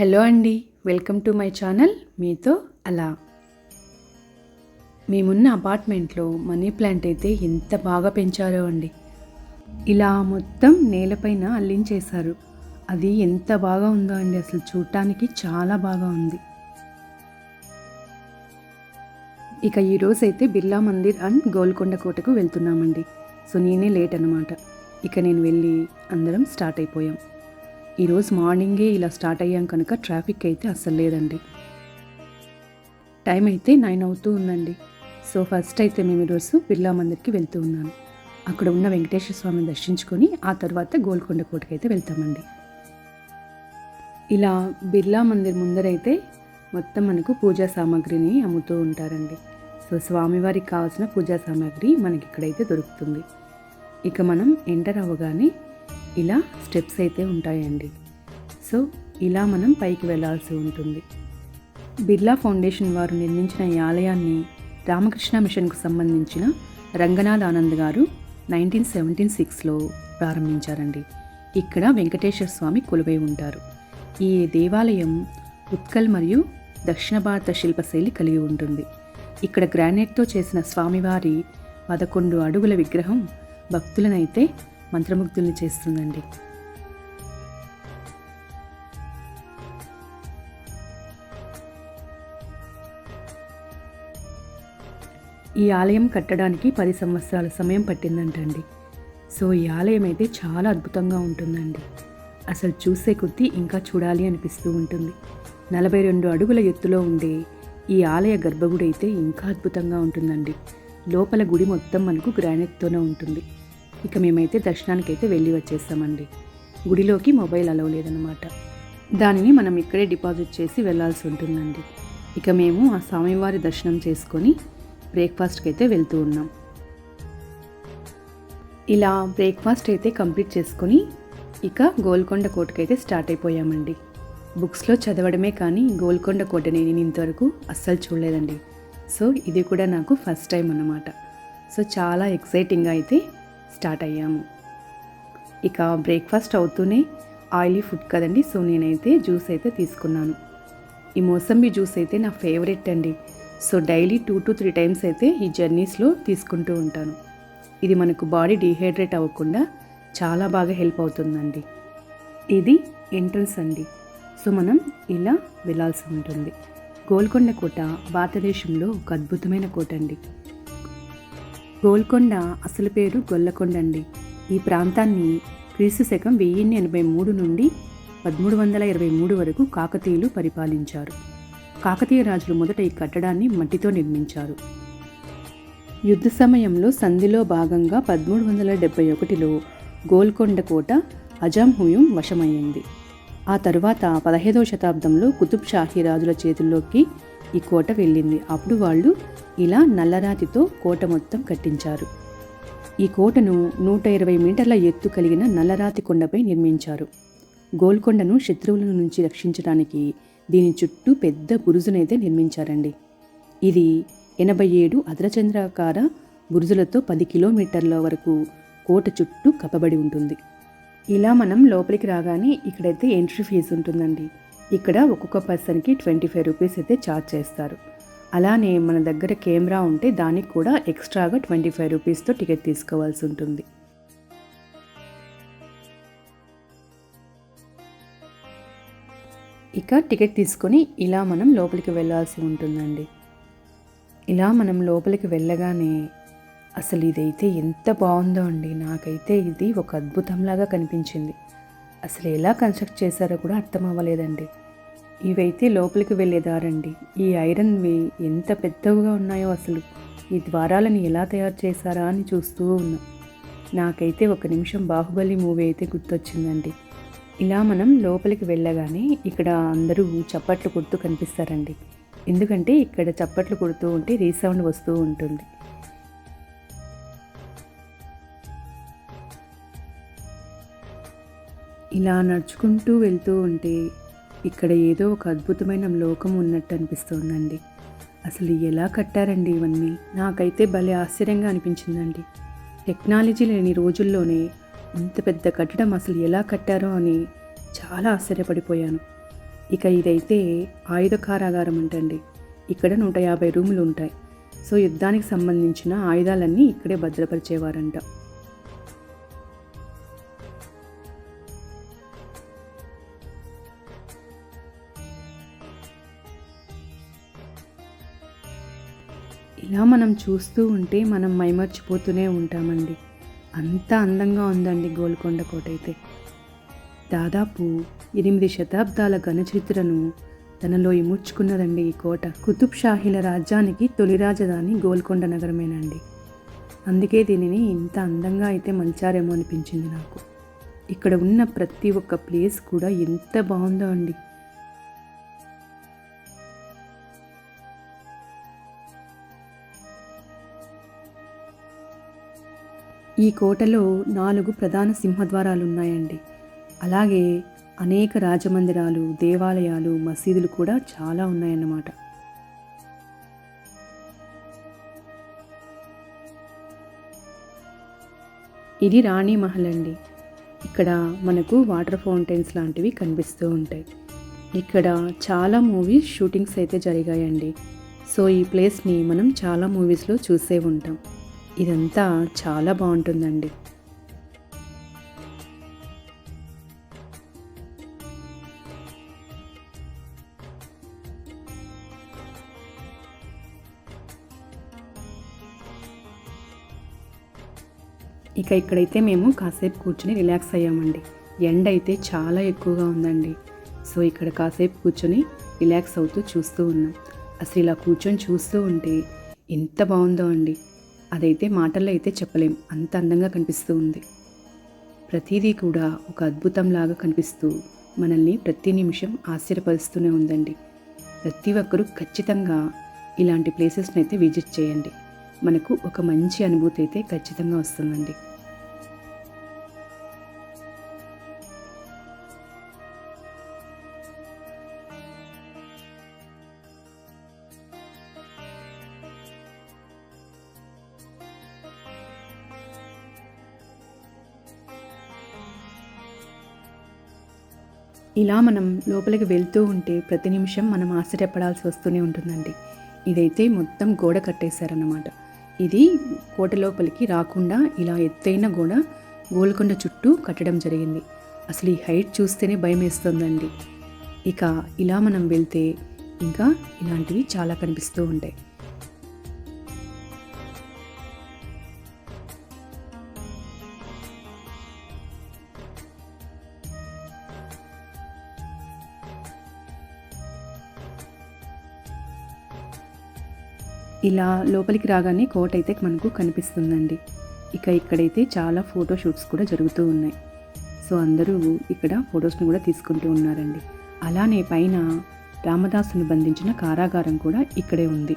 Hello అండి, welcome to my channel మీతో అలా. మేమున్న అపార్ట్మెంట్లో మనీ ప్లాంట్ అయితే ఎంత బాగా పెంచారో అండి. ఇలా మొత్తం నేలపైన అల్లించేశారు. అది ఎంత బాగా ఉందో అండి, అసలు చూడటానికి చాలా బాగా ఉంది. ఇక ఈరోజైతే బిర్లా మందిర్ అండ్ గోల్కొండ కోటకు వెళ్తున్నామండి. సో నేనే లేట్ అనమాట. ఇక నేను వెళ్ళి అందరం స్టార్ట్ అయిపోయాం. ఈరోజు మార్నింగే ఇలా స్టార్ట్ అయ్యాం కనుక ట్రాఫిక్ అయితే అస్సలు లేదండి. టైం అయితే 9 అవుతూ ఉందండి. సో ఫస్ట్ అయితే మేము ఈరోజు బిర్లా మందిర్కి వెళ్తూ ఉన్నాను. అక్కడ ఉన్న వెంకటేశ్వర స్వామిని దర్శించుకొని ఆ తర్వాత గోల్కొండ కోటకి అయితే వెళ్తామండి. ఇలా బిర్లా మందిర్ ముందరైతే మొత్తం మనకు పూజా సామాగ్రిని అమ్ముతూ ఉంటారండి. సో స్వామివారికి కావాల్సిన పూజా సామాగ్రి మనకి ఇక్కడైతే దొరుకుతుంది. ఇక మనం ఎంటర్ అవ్వగానే ఇలా స్టెప్స్ అయితే ఉంటాయండి. సో ఇలా మనం పైకి వెళ్ళాల్సి ఉంటుంది. బిర్లా ఫౌండేషన్ వారు నిర్మించిన ఈ ఆలయాన్ని రామకృష్ణ మిషన్కు సంబంధించిన రంగనాథ్ ఆనంద్ గారు 1976లో ప్రారంభించారండి. ఇక్కడ వెంకటేశ్వర స్వామి కొలువై ఉంటారు. ఈ దేవాలయం ఉత్కల్ మరియు దక్షిణ భారత శిల్పశైలి కలిగి ఉంటుంది. ఇక్కడ గ్రానైట్తో చేసిన స్వామివారి 11 అడుగుల విగ్రహం భక్తులనైతే మంత్రముగ్ధుల్ని చేస్తుందండి. ఈ ఆలయం కట్టడానికి 10 సంవత్సరాల సమయం పట్టిందంటండి. సో ఈ ఆలయం అయితే చాలా అద్భుతంగా ఉంటుందండి. అసలు చూసే కొద్దీ ఇంకా చూడాలి అనిపిస్తూ ఉంటుంది. 42 అడుగుల ఎత్తులో ఉండే ఈ ఆలయ గర్భగుడి అయితే ఇంకా అద్భుతంగా ఉంటుందండి. లోపల గుడి మొత్తం మనకు గ్రానైట్తోనే ఉంటుంది. ఇక మేమైతే దర్శనానికి అయితే వెళ్ళి వచ్చేస్తామండి. గుడిలోకి మొబైల్ అలౌ లేదనమాట. దానిని మనం ఇక్కడే డిపాజిట్ చేసి వెళ్ళాల్సి ఉంటుందండి. ఇక మేము ఆ స్వామివారి దర్శనం చేసుకొని బ్రేక్ఫాస్ట్కి అయితే వెళ్తూ ఉన్నాం. ఇలా బ్రేక్ఫాస్ట్ అయితే కంప్లీట్ చేసుకొని ఇక గోల్కొండ కోటకైతే స్టార్ట్ అయిపోయామండి. బుక్స్లో చదవడమే కానీ గోల్కొండ కోటని నేను ఇంతవరకు అస్సలు చూడలేదండి. సో ఇది కూడా నాకు ఫస్ట్ టైం అన్నమాట. సో చాలా ఎక్సైటింగ్గా అయితే స్టార్ట్ అయ్యాము. ఇక బ్రేక్ఫాస్ట్ అవుతూనే ఆయిలీ ఫుడ్ కదండి. సో నేనైతే జ్యూస్ అయితే తీసుకున్నాను. ఈ మోసంబి జ్యూస్ అయితే నా ఫేవరెట్ అండి. సో డైలీ 2 to 3 టైమ్స్ అయితే ఈ జర్నీస్లో తీసుకుంటూ ఉంటాను. ఇది మనకు బాడీ డీహైడ్రేట్ అవ్వకుండా చాలా బాగా హెల్ప్ అవుతుందండి. ఇది ఎంట్రన్స్ అండి. సో మనం ఇలా వెళ్ళాల్సి ఉంటుంది. గోల్కొండ కోట భారతదేశంలో ఒక అద్భుతమైన కోట అండి. గోల్కొండ అసలు పేరు గొల్లకొండ అండి. ఈ ప్రాంతాన్ని క్రీస్తు శకం 1083 నుండి 1323 వరకు కాకతీయులు పరిపాలించారు. కాకతీయ రాజులు మొదట ఈ కట్టడాన్ని మట్టితో నిర్మించారు. యుద్ధ సమయంలో సంధిలో భాగంగా 1371లో గోల్కొండ కోట అజాం హుయుం వశమయ్యింది. ఆ తరువాత 15వ శతాబ్దంలో కుతుబ్ షాహీ రాజుల చేతుల్లోకి ఈ కోట వెళ్ళింది. అప్పుడు వాళ్ళు ఇలా నల్లరాతితో కోట మొత్తం కట్టించారు. ఈ కోటను 120 మీటర్ల ఎత్తు కలిగిన నల్లరాతి కొండపై నిర్మించారు. గోల్కొండను శత్రువుల నుంచి రక్షించడానికి దీని చుట్టూ పెద్ద బురుజునైతే నిర్మించారండి. ఇది 87 అర్ధచంద్రాకార బురుజులతో 10 కిలోమీటర్ల వరకు కోట చుట్టూ కప్పబడి ఉంటుంది. ఇలా మనం లోపలికి రాగానే ఇక్కడైతే ఎంట్రీ ఫీజు ఉంటుందండి. ఇక్కడ ఒక్కొక్క పర్సన్కి 25 రూపీస్ అయితే ఛార్జ్ చేస్తారు. అలానే మన దగ్గర కెమెరా ఉంటే దానికి కూడా ఎక్స్ట్రాగా 25 రూపీస్తో టికెట్ తీసుకోవాల్సి ఉంటుంది. ఇక టికెట్ తీసుకొని ఇలా మనం లోపలికి వెళ్ళాల్సి ఉంటుందండి. ఇలా మనం లోపలికి వెళ్ళగానే అసలు ఇదైతే ఎంత బాగుందో అండి. నాకైతే ఇది ఒక అద్భుతంలాగా కనిపించింది. అసలు ఎలా కన్స్ట్రక్ట్ చేశారో కూడా అర్థం అవ్వలేదండి. ఇవైతే లోపలికి వెళ్ళేదారండి. ఈ ఐరన్వి ఎంత పెద్దవిగా ఉన్నాయో, అసలు ఈ ద్వారాలను ఎలా తయారు చేశారా అని చూస్తూ ఉన్నాం. నాకైతే ఒక నిమిషం బాహుబలి మూవీ అయితే గుర్తొచ్చిందండి. ఇలా మనం లోపలికి వెళ్ళగానే ఇక్కడ అందరూ చప్పట్లు కొడుతూ కనిపిస్తారండి. ఎందుకంటే ఇక్కడ చప్పట్లు కొడుతూ ఉంటే రీసౌండ్ వస్తూ ఉంటుంది. ఇలా నడుచుకుంటూ వెళ్తూ ఉంటే ఇక్కడ ఏదో ఒక అద్భుతమైన లోకం ఉన్నట్టు అనిపిస్తోందండి. అసలు ఎలా కట్టారండి ఇవన్నీ? నాకైతే భలే ఆశ్చర్యంగా అనిపించిందండి. టెక్నాలజీ లేని రోజుల్లోనే ఇంత పెద్ద కట్టడం అసలు ఎలా కట్టారో అని చాలా ఆశ్చర్యపడిపోయాను. ఇక ఇదైతే ఆయుధ కారాగారం అంటండి. ఇక్కడ 150 రూములు ఉంటాయి. సో యుద్ధానికి సంబంధించిన ఆయుధాలన్నీ ఇక్కడే భద్రపరిచేవారంట. ఇలా మనం చూస్తూ ఉంటే మనం మైమర్చిపోతూనే ఉంటామండి. అంత అందంగా ఉందండి గోల్కొండ కోట అయితే. దాదాపు 8 శతాబ్దాల ఘనచరిత్రను తనలో ఇముడ్చుకున్నదండి ఈ కోట. కుతుబ్ షాహీల రాజ్యానికి తొలి రాజధాని గోల్కొండ నగరమేనండి. అందుకే దీనిని ఇంత అందంగా అయితే మలిచారేమో అనిపించింది నాకు. ఇక్కడ ఉన్న ప్రతి ఒక్క ప్లేస్ కూడా ఎంత బాగుందో అండి. ఈ కోటలో 4 ప్రధాన సింహద్వారాలు ఉన్నాయండి. అలాగే అనేక రాజమందిరాలు, దేవాలయాలు, మసీదులు కూడా చాలా ఉన్నాయన్నమాట. ఇది రాణి మహల్ అండి. ఇక్కడ మనకు వాటర్ ఫౌంటైన్స్ లాంటివి కనిపిస్తూ ఉంటాయి. ఇక్కడ చాలా మూవీస్ షూటింగ్స్ అయితే జరిగాయండి. సో ఈ ప్లేస్ని మనం చాలా మూవీస్లో చూసే ఉంటాం. ఇదంతా చాలా బాగుంటుందండి. ఇక ఇక్కడైతే మేము కాసేపు కూర్చొని రిలాక్స్ అయ్యామండి. ఎండ అయితే చాలా ఎక్కువగా ఉందండి. సో ఇక్కడ కాసేపు కూర్చొని రిలాక్స్ అవుతూ చూస్తూ ఉన్నాం. అసలు ఇలా కూర్చొని చూస్తూ ఉంటే ఎంత బాగుందో అండి. అదైతే మాటల్లో అయితే చెప్పలేం, అంత అందంగా కనిపిస్తూ ఉంది. ప్రతిదీ కూడా ఒక అద్భుతంలాగా కనిపిస్తూ మనల్ని ప్రతి నిమిషం ఆశ్చర్యపరుస్తూనే ఉందండి. ప్రతి ఒక్కరూ ఖచ్చితంగా ఇలాంటి ప్లేసెస్ని అయితే విజిట్ చేయండి. మనకు ఒక మంచి అనుభూతి అయితే ఖచ్చితంగా వస్తుందండి. ఇలా మనం లోపలికి వెళ్తూ ఉంటే ప్రతి నిమిషం మనం ఆశ్చర్యపడాల్సి వస్తూనే ఉంటుందండి. ఇదైతే మొత్తం గోడ కట్టేశారన్నమాట. ఇది కోట లోపలికి రాకుండా ఇలా ఎత్తైన గోడ గోల్కొండ చుట్టూ కట్టడం జరిగింది. అసలు ఈ హైట్ చూస్తేనే భయం వేస్తుందండి. ఇక ఇలా మనం వెళ్తే ఇంకా ఇలాంటివి చాలా కనిపిస్తూ ఉంటాయి. ఇలా లోపలికి రాగానే కోట అయితే మనకు కనిపిస్తుందండి. ఇక ఇక్కడైతే చాలా ఫోటో షూట్స్ కూడా జరుగుతూ ఉన్నాయి. సో అందరూ ఇక్కడ ఫొటోస్ని కూడా తీసుకుంటూ ఉన్నారండి. అలానే పైన రామదాసును బంధించిన కారాగారం కూడా ఇక్కడే ఉంది.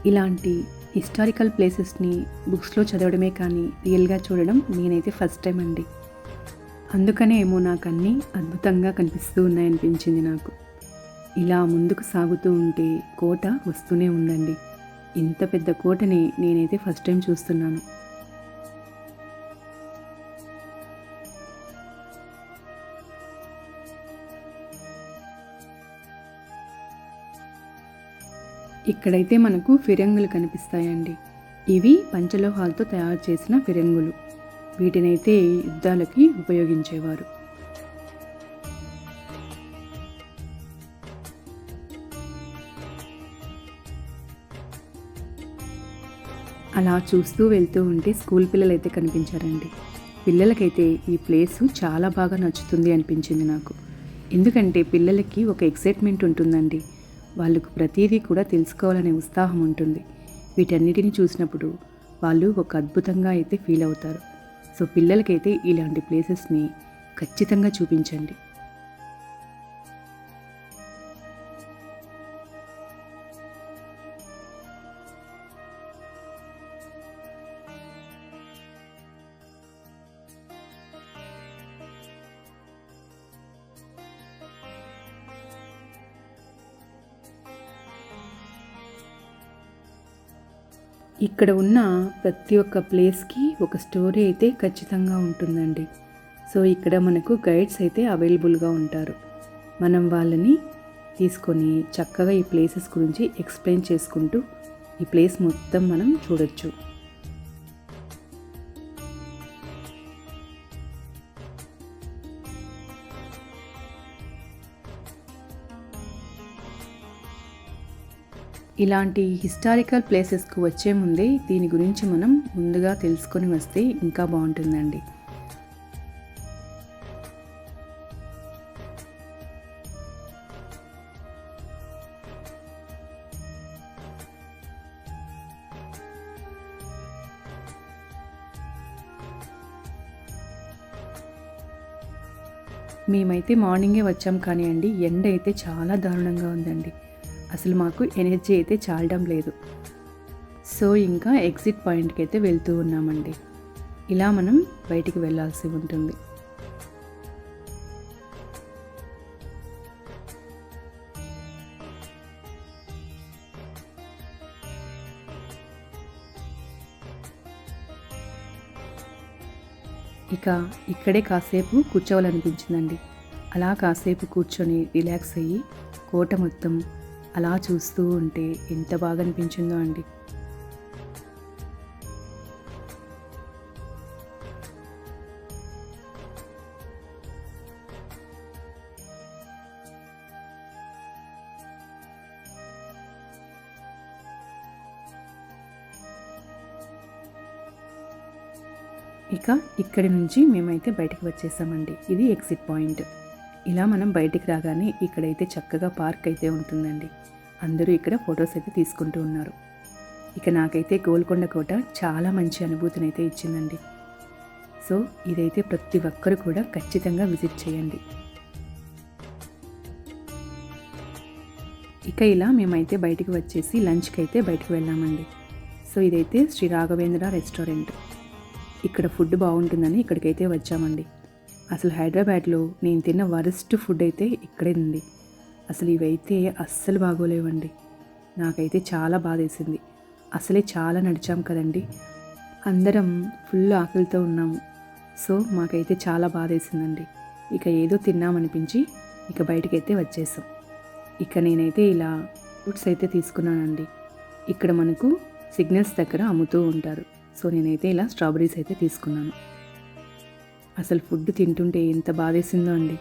ఇలాంటి హిస్టారికల్ ప్లేసెస్ని బుక్స్లో చదవడమే కానీ రియల్గా చూడడం నేనైతే ఫస్ట్ టైం అండి. అందుకనే ఏమో నాకు అన్నీ అద్భుతంగా కనిపిస్తూ ఉన్నాయనిపించింది నాకు. ఇలా ముందుకు సాగుతూ ఉంటే కోట వస్తూనే ఉందండి. ఇంత పెద్ద కోటని నేనైతే ఫస్ట్ టైం చూస్తున్నాను. ఇక్కడైతే మనకు ఫిరంగులు కనిపిస్తాయండి. ఇవి పంచలోహాలతో తయారు చేసిన ఫిరంగులు. వీటినైతే యుద్ధాలకి ఉపయోగించేవారు. అలా చూస్తూ వెళ్తూ ఉంటే స్కూల్ పిల్లలు అయితే కనిపించారండి. పిల్లలకైతే ఈ ప్లేసు చాలా బాగా నచ్చుతుంది అనిపించింది నాకు. ఎందుకంటే పిల్లలకి ఒక ఎక్సైట్మెంట్ ఉంటుందండి. వాళ్ళకు ప్రతిదీ కూడా తెలుసుకోవాలనే ఉత్సాహం ఉంటుంది. వీటన్నిటిని చూసినప్పుడు వాళ్ళు ఒక అద్భుతంగా అయితే ఫీల్ అవుతారు. సో పిల్లలకైతే ఇలాంటి ప్లేసెస్ని ఖచ్చితంగా చూపించండి. ఇక్కడ ఉన్న ప్రతి ఒక్క ప్లేస్కి ఒక స్టోరీ అయితే ఖచ్చితంగా ఉంటుందండి. సో ఇక్కడ మనకు గైడ్స్ అయితే అవైలబుల్గా ఉంటారు. మనం వాళ్ళని తీసుకొని చక్కగా ఈ ప్లేసెస్ గురించి ఎక్స్ప్లెయిన్ చేసుకుంటూ ఈ ప్లేస్ మొత్తం మనం చూడొచ్చు. ఇలాంటి హిస్టారికల్ ప్లేసెస్కు వచ్చే ముందే దీని గురించి మనం ముందుగా తెలుసుకొని వస్తే ఇంకా బాగుంటుందండి. మేమైతే మార్నింగే వచ్చాం కానీ అండి ఎండ అయితే చాలా దారుణంగా ఉందండి. అసలు మాకు ఎనర్జీ అయితే చాలడం లేదు. సో ఇంకా ఎగ్జిట్ పాయింట్కి అయితే వెళ్తూ ఉన్నామండి. ఇలా మనం బయటికి వెళ్ళాల్సి ఉంటుంది. ఇక ఇక్కడే కాసేపు కూర్చోవాలనిపించిందండి. అలా కాసేపు కూర్చొని రిలాక్స్ అయ్యి కోట మొత్తం అలా చూస్తూ ఉంటే ఎంత బాగా అనిపించిందో అండి. ఇక ఇక్కడి నుంచి మేమైతే బయటికి వచ్చేసామండి. ఇది ఎగ్జిట్ పాయింట్. ఇలా మనం బయటికి రాగానే ఇక్కడైతే చక్కగా పార్క్ అయితే ఉంటుందండి. అందరూ ఇక్కడ ఫొటోస్ అయితే తీసుకుంటూ ఉన్నారు. ఇక నాకైతే గోల్కొండ కోట చాలా మంచి అనుభూతిని అయితే ఇచ్చిందండి. సో ఇదైతే ప్రతి ఒక్కరు కూడా ఖచ్చితంగా విజిట్ చేయండి. ఇక ఇలా మేమైతే బయటికి వచ్చేసి లంచ్కి అయితే బయటికి వెళ్ళామండి. సో ఇదైతే శ్రీ రాఘవేంద్ర రెస్టారెంట్. ఇక్కడ ఫుడ్ బాగుంటుందని ఇక్కడికైతే వచ్చామండి. అసలు హైదరాబాద్లో నేను తిన్న వరస్ట్ ఫుడ్ అయితే ఇక్కడే ఉంది. అసలు ఇవైతే అస్సలు బాగోలేవండి. నాకైతే చాలా బాధేసింది. అసలే చాలా నడిచాం కదండి, అందరం ఫుల్ ఆకలితో ఉన్నాము. సో మాకైతే చాలా బాధేసిందండి. ఇక ఏదో తిన్నామనిపించి ఇక బయటికైతే వచ్చేసాం. ఇక నేనైతే ఇలా ఫ్రూట్స్ అయితే తీసుకున్నానండి. ఇక్కడ మనకు సిగ్నల్స్ దగ్గర అమ్ముతూ ఉంటారు. సో నేనైతే ఇలా స్ట్రాబెర్రీస్ అయితే తీసుకున్నాను. అసలు ఫుడ్ తింటుంటే ఎంత బాధేసిందో అండి.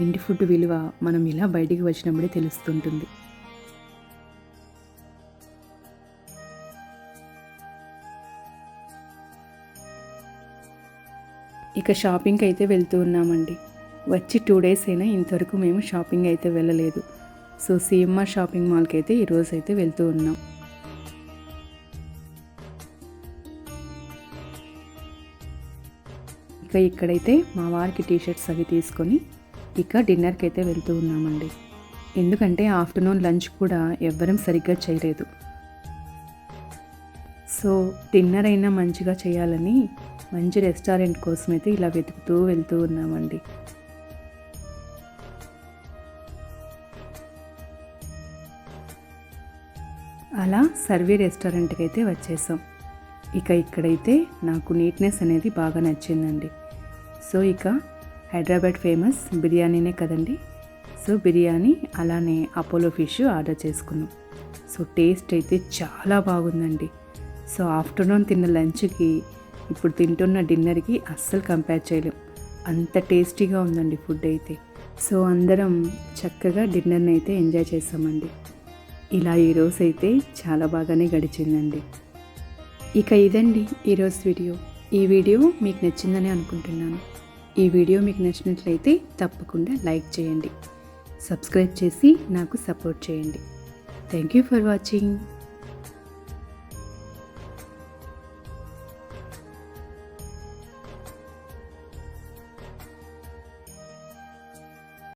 ఇంటి ఫుడ్ విలువ మనం ఇలా బయటికి వచ్చినప్పుడే తెలుస్తుంటుంది. ఇక షాపింగ్కి అయితే వెళ్తూ ఉన్నామండి. వచ్చి 2 days అయినా ఇంతవరకు మేము షాపింగ్ అయితే వెళ్ళలేదు. సో సిఎంఆర్ షాపింగ్ మాల్కి అయితే ఈరోజు అయితే వెళ్తూ ఉన్నాం. ఇక ఇక్కడైతే మా వారికి టీషర్ట్స్ అవి తీసుకొని ఇక డిన్నర్కి అయితే వెళ్తూ ఉన్నామండి. ఎందుకంటే ఆఫ్టర్నూన్ లంచ్ కూడా ఎవ్వరం సరిగ్గా చేయలేదు. సో డిన్నర్ అయినా మంచిగా చేయాలని మంచి రెస్టారెంట్ కోసం అయితే ఇలా వెతుకుతూ వెళ్తూ ఉన్నామండి. అలా సర్వీ రెస్టారెంట్కి అయితే వచ్చేసాం. ఇక ఇక్కడైతే నాకు నీట్నెస్ అనేది బాగా నచ్చిందండి. సో ఇక హైదరాబాద్ ఫేమస్ బిర్యానీనే కదండి. సో బిర్యానీ అలానే అపోలో ఫిష్ ఆర్డర్ చేసుకున్నాం. సో టేస్ట్ అయితే చాలా బాగుందండి. సో ఆఫ్టర్నూన్ తిన్న లంచ్కి ఇప్పుడు తింటున్న డిన్నర్కి అస్సలు కంపేర్ చేయలేం, అంత టేస్టీగా ఉందండి ఫుడ్ అయితే. సో అందరం చక్కగా డిన్నర్ని అయితే ఎంజాయ్ చేసామండి. ఇలా ఈరోజు అయితే చాలా బాగానే గడిచిందండి. ఇక ఇదండి ఈరోజు వీడియో. ఈ వీడియో మీకు నచ్చిందని అనుకుంటున్నాను. ఈ వీడియో మీకు నచ్చినట్లయితే తప్పకుండా లైక్ చేయండి, సబ్స్క్రైబ్ చేసి నాకు సపోర్ట్ చేయండి. Thank you for watching.